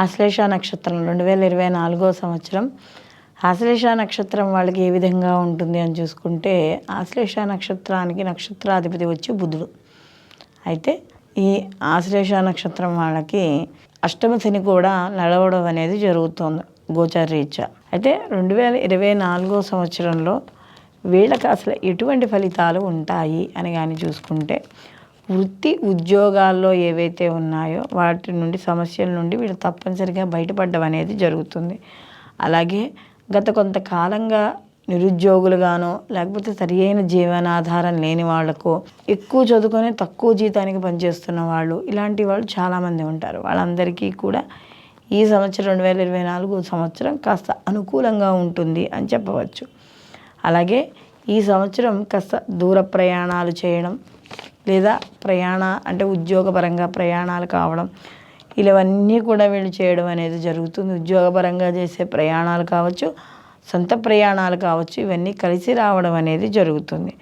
ఆశ్లేష నక్షత్రం 2024 సంవత్సరం ఆశ్లేష నక్షత్రం వాళ్ళకి ఏ విధంగా ఉంటుంది అని చూసుకుంటే, ఆశ్లేష నక్షత్రానికి నక్షత్రాధిపతి వచ్చి బుధుడు. అయితే ఈ ఆశ్లేష నక్షత్రం వాళ్ళకి అష్టమ శని కూడా నడవడం అనేది జరుగుతుంది గోచారరీత్యా. అయితే 2024 సంవత్సరంలో వీళ్ళకి అసలు ఎటువంటి ఫలితాలు ఉంటాయి అని కానీ చూసుకుంటే, వృత్తి ఉద్యోగాల్లో ఏవైతే ఉన్నాయో వాటి నుండి సమస్యల నుండి వీళ్ళు తప్పనిసరిగా బయటపడడం అనేది జరుగుతుంది. అలాగే గత కొంతకాలంగా నిరుద్యోగులుగానో లేకపోతే సరి అయిన జీవనాధారం లేని వాళ్ళకు, ఎక్కువ చదువుకొని తక్కువ జీతానికి పనిచేస్తున్న వాళ్ళు, ఇలాంటి వాళ్ళు చాలామంది ఉంటారు. వాళ్ళందరికీ కూడా ఈ సంవత్సరం 2024 సంవత్సరం కాస్త అనుకూలంగా ఉంటుంది అని చెప్పవచ్చు. అలాగే ఈ సంవత్సరం కాస్త దూర ప్రయాణాలు చేయడం, లేదా అంటే ఉద్యోగపరంగా ప్రయాణాలు కావడం, ఇవన్నీ కూడా వీళ్ళు చేయడం అనేది జరుగుతుంది. ఉద్యోగపరంగా చేసే ప్రయాణాలు కావచ్చు, సొంత ప్రయాణాలు కావచ్చు, ఇవన్నీ కలిసి రావడం అనేది జరుగుతుంది.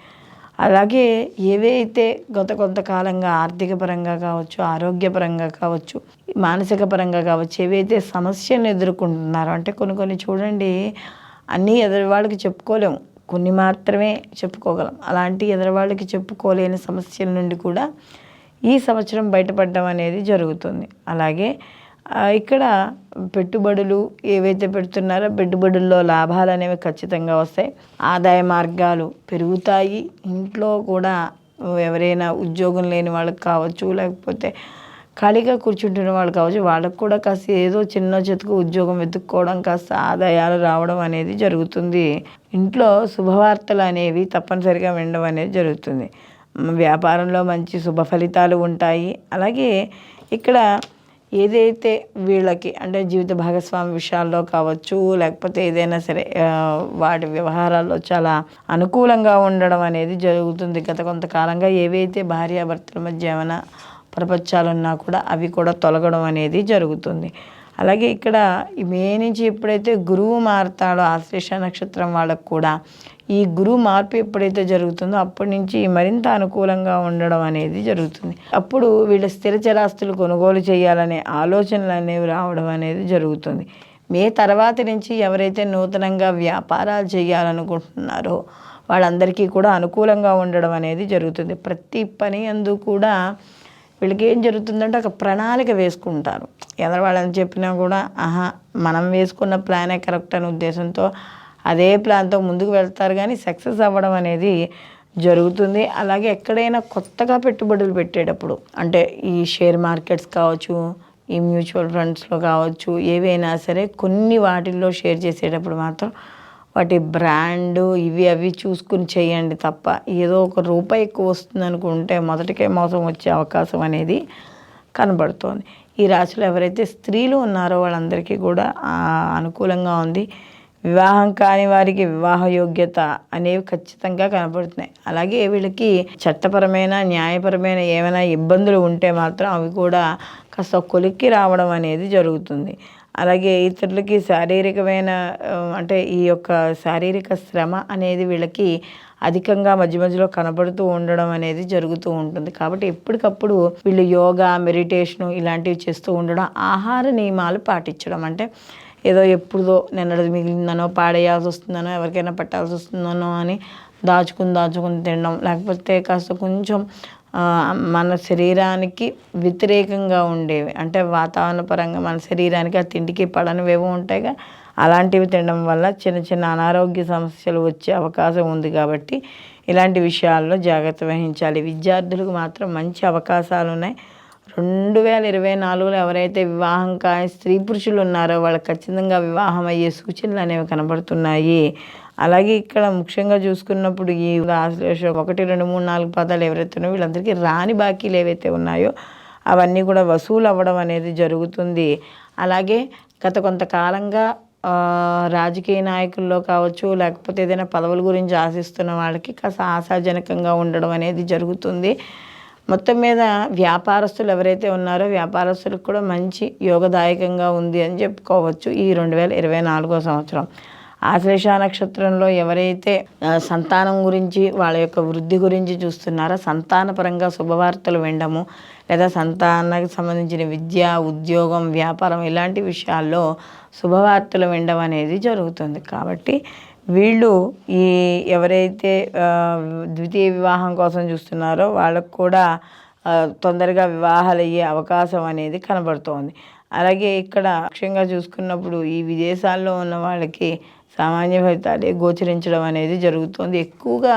అలాగే ఏవైతే గత కొంతకాలంగా ఆర్థిక పరంగా కావచ్చు, ఆరోగ్యపరంగా కావచ్చు, మానసిక పరంగా కావచ్చు, ఏవైతే సమస్యలను ఎదుర్కొంటున్నారో, అంటే కొన్ని చూడండి, అన్నీ ఎదురువాళ్ళకి చెప్పుకోలేము, కొన్ని మాత్రమే చెప్పుకోగలం. అలాంటి ఎదురువాళ్ళకి చెప్పుకోలేని సమస్యల నుండి కూడా ఈ సంవత్సరం బయటపడడం అనేది జరుగుతుంది. అలాగే ఇక్కడ పెట్టుబడులు ఏవైతే పెడుతున్నారో పెట్టుబడుల్లో లాభాలు అనేవి ఖచ్చితంగా వస్తాయి. ఆదాయ మార్గాలు పెరుగుతాయి. ఇంట్లో కూడా ఎవరైనా ఉద్యోగం లేని వాళ్ళకి కావచ్చు, లేకపోతే ఖాళీగా కూర్చుంటున్న వాళ్ళు కావచ్చు, వాళ్ళకు కూడా కాస్త ఏదో చిన్న చితకు ఉద్యోగం వెతుక్కోవడం, కాస్త ఆదాయాలు రావడం అనేది జరుగుతుంది. ఇంట్లో శుభవార్తలు అనేవి తప్పనిసరిగా వినడం అనేది జరుగుతుంది. వ్యాపారంలో మంచి శుభ ఫలితాలు ఉంటాయి. అలాగే ఇక్కడ ఏదైతే వీళ్ళకి అంటే జీవిత భాగస్వామి విషయాల్లో కావచ్చు, లేకపోతే ఏదైనా సరే వాటి వ్యవహారాల్లో చాలా అనుకూలంగా ఉండడం అనేది జరుగుతుంది. గత కొంతకాలంగా ఏవైతే భార్యాభర్తల మధ్య ఏమైనా ప్రపంచాలున్నా కూడా అవి కూడా తొలగడం అనేది జరుగుతుంది. అలాగే ఇక్కడ మే నుంచి ఎప్పుడైతే గురువు మారుతాడో ఆశ్లేష నక్షత్రం వాళ్ళకు కూడా ఈ గురువు మార్పు ఎప్పుడైతే జరుగుతుందో అప్పటి నుంచి మరింత అనుకూలంగా ఉండడం అనేది జరుగుతుంది. అప్పుడు వీళ్ళ స్థిర చరాస్తులు కొనుగోలు చేయాలనే ఆలోచనలు అనేవి రావడం అనేది జరుగుతుంది. మే తర్వాత నుంచి ఎవరైతే నూతనంగా వ్యాపారాలు చేయాలనుకుంటున్నారో వాళ్ళందరికీ కూడా అనుకూలంగా ఉండడం అనేది జరుగుతుంది. ప్రతి పని అందు కూడా వీళ్ళకి ఏం జరుగుతుందంటే ఒక ప్రణాళిక వేసుకుంటారు. ఎవరు వాళ్ళని చెప్పినా కూడా మనం వేసుకున్న ప్లానే కరెక్ట్ అనే ఉద్దేశంతో అదే ప్లాన్తో ముందుకు వెళ్తారు, కానీ సక్సెస్ అవ్వడం అనేది జరుగుతుంది. అలాగే ఎక్కడైనా కొత్తగా పెట్టుబడులు పెట్టేటప్పుడు, అంటే ఈ షేర్ మార్కెట్స్ కావచ్చు, ఈ మ్యూచువల్ ఫండ్స్లో కావచ్చు, ఏవైనా సరే కొన్ని వాటిల్లో షేర్ చేసేటప్పుడు మాత్రం వాటి బ్రాండు అవి చూసుకుని చేయండి తప్ప, ఏదో ఒక రూపాయి ఎక్కువ వస్తుంది అనుకుంటే మొదటికే మోసం వచ్చే అవకాశం అనేది కనబడుతోంది. ఈ రాశిలో ఎవరైతే స్త్రీలు ఉన్నారో వాళ్ళందరికీ కూడా అనుకూలంగా ఉంది. వివాహం కాని వారికి వివాహ యోగ్యత అనేవి ఖచ్చితంగా కనబడుతున్నాయి. అలాగే వీళ్ళకి చట్టపరమైన న్యాయపరమైన ఏమైనా ఇబ్బందులు ఉంటే మాత్రం అవి కూడా కాస్త కొలిక్కి రావడం అనేది జరుగుతుంది. అలాగే ఇతరులకి శారీరకమైన అంటే ఈ యొక్క శారీరక శ్రమ అనేది వీళ్ళకి అధికంగా మధ్య మధ్యలో కనబడుతూ ఉండడం అనేది జరుగుతూ ఉంటుంది. కాబట్టి ఎప్పటికప్పుడు వీళ్ళు యోగా, మెడిటేషను ఇలాంటివి చేస్తూ ఉండడం, ఆహార నియమాలు పాటించడం, అంటే ఏదో ఎప్పుడుదో నిన్నటి మిగిలిందనో, పాడేయాల్సి వస్తుందనో, ఎవరికైనా పెట్టాల్సి వస్తుందనో అని దాచుకుని తినడం, లేకపోతే కాస్త కొంచెం మన శరీరానికి వ్యతిరేకంగా ఉండేవి, అంటే వాతావరణ పరంగా మన శరీరానికి ఆ తిండికి పడనివేవో ఉంటాయిగా, అలాంటివి తినడం వల్ల చిన్న చిన్న అనారోగ్య సమస్యలు వచ్చే అవకాశం ఉంది. కాబట్టి ఇలాంటి విషయాల్లో జాగ్రత్త వహించాలి. విద్యార్థులకు మాత్రం మంచి అవకాశాలు ఉన్నాయి. 2024లో ఎవరైతే వివాహం కాని స్త్రీ పురుషులు ఉన్నారో వాళ్ళకి ఖచ్చితంగా వివాహం అయ్యే సూచనలు అనేవి కనబడుతున్నాయి. అలాగే ఇక్కడ ముఖ్యంగా చూసుకున్నప్పుడు ఈ ఆశ్లేష 1, 2, 3, 4 పదాలు ఎవరైతే ఉన్నాయో వీళ్ళందరికీ రాని బాకీలు ఏవైతే ఉన్నాయో అవన్నీ కూడా వసూలు అవ్వడం అనేది జరుగుతుంది. అలాగే గత కొంతకాలంగా రాజకీయ నాయకుల్లో కావచ్చు, లేకపోతే ఏదైనా పదవుల గురించి ఆశిస్తున్న వాళ్ళకి కాస్త ఆశాజనకంగా ఉండడం అనేది జరుగుతుంది. మొత్తం మీద వ్యాపారస్తులు ఎవరైతే ఉన్నారో వ్యాపారస్తులకు కూడా మంచి యోగదాయకంగా ఉంది అని చెప్పుకోవచ్చు ఈ 2024 సంవత్సరం. ఆశ్లేష నక్షత్రంలో ఎవరైతే సంతానం గురించి వాళ్ళ యొక్క వృద్ధి గురించి చూస్తున్నారో సంతానపరంగా శుభవార్తలు వినడము, లేదా సంతానానికి సంబంధించిన విద్య, ఉద్యోగం, వ్యాపారం ఇలాంటి విషయాల్లో శుభవార్తలు వినడం అనేది జరుగుతుంది. కాబట్టి వీళ్ళు ఈ ఎవరైతే ద్వితీయ వివాహం కోసం చూస్తున్నారో వాళ్ళకు కూడా తొందరగా వివాహాలు అయ్యే అవకాశం అనేది కనబడుతోంది. అలాగే ఇక్కడ ముఖ్యంగా చూసుకున్నప్పుడు ఈ విదేశాల్లో ఉన్న వాళ్ళకి సామాన్య ఫలితాలే గోచరించడం అనేది జరుగుతుంది. ఎక్కువగా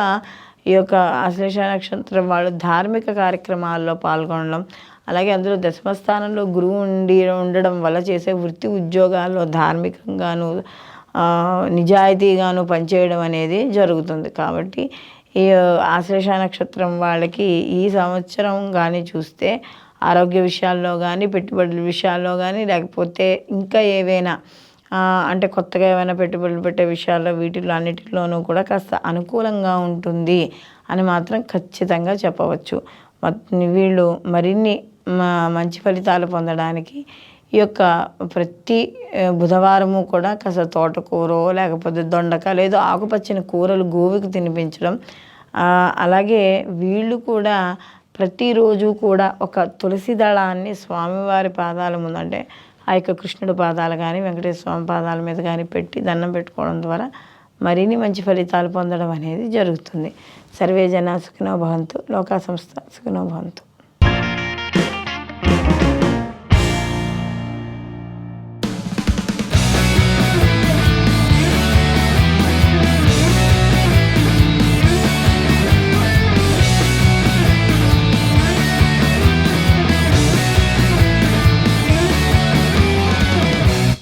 ఈ యొక్క ఆశ్లేష నక్షత్రం వాళ్ళు ధార్మిక కార్యక్రమాల్లో పాల్గొనడం, అలాగే అందులో దశమస్థానంలో గురువు ఉండడం వల్ల చేసే వృత్తి ఉద్యోగాల్లో ధార్మికంగాను నిజాయితీగాను పనిచేయడం అనేది జరుగుతుంది. కాబట్టి ఈ ఆశ్లేష నక్షత్రం వాళ్ళకి ఈ సంవత్సరం కానీ చూస్తే ఆరోగ్య విషయాల్లో కానీ, పెట్టుబడుల విషయాల్లో కానీ, లేకపోతే ఇంకా ఏవైనా అంటే కొత్తగా ఏమైనా పెట్టుబడులు పెట్టే విషయాల్లో వీటిల్లో అన్నిటిలోనూ కూడా కాస్త అనుకూలంగా ఉంటుంది అని మాత్రం ఖచ్చితంగా చెప్పవచ్చు. వీళ్ళు మరిన్ని మంచి ఫలితాలు పొందడానికి ఈ యొక్క ప్రతి బుధవారము కూడా కాస్త తోటకూర, లేకపోతే దొండకాయ, ఏదో ఆకుపచ్చని కూరలు గోవుకి తినిపించడం, అలాగే వీళ్ళు కూడా ప్రతిరోజు కూడా ఒక తులసి దళాన్ని స్వామివారి పాదాల ముందు, అంటే ఆ యొక్క కృష్ణుడి పాదాలు కానీ, వెంకటేశ్వర స్వామి పాదాల మీద కానీ పెట్టి దండం పెట్టుకోవడం ద్వారా మరిన్ని మంచి ఫలితాలు పొందడం అనేది జరుగుతుంది. సర్వే జనా సుఖినో భవంతు, లోకా సంస్థ సుఖినో భవంతు.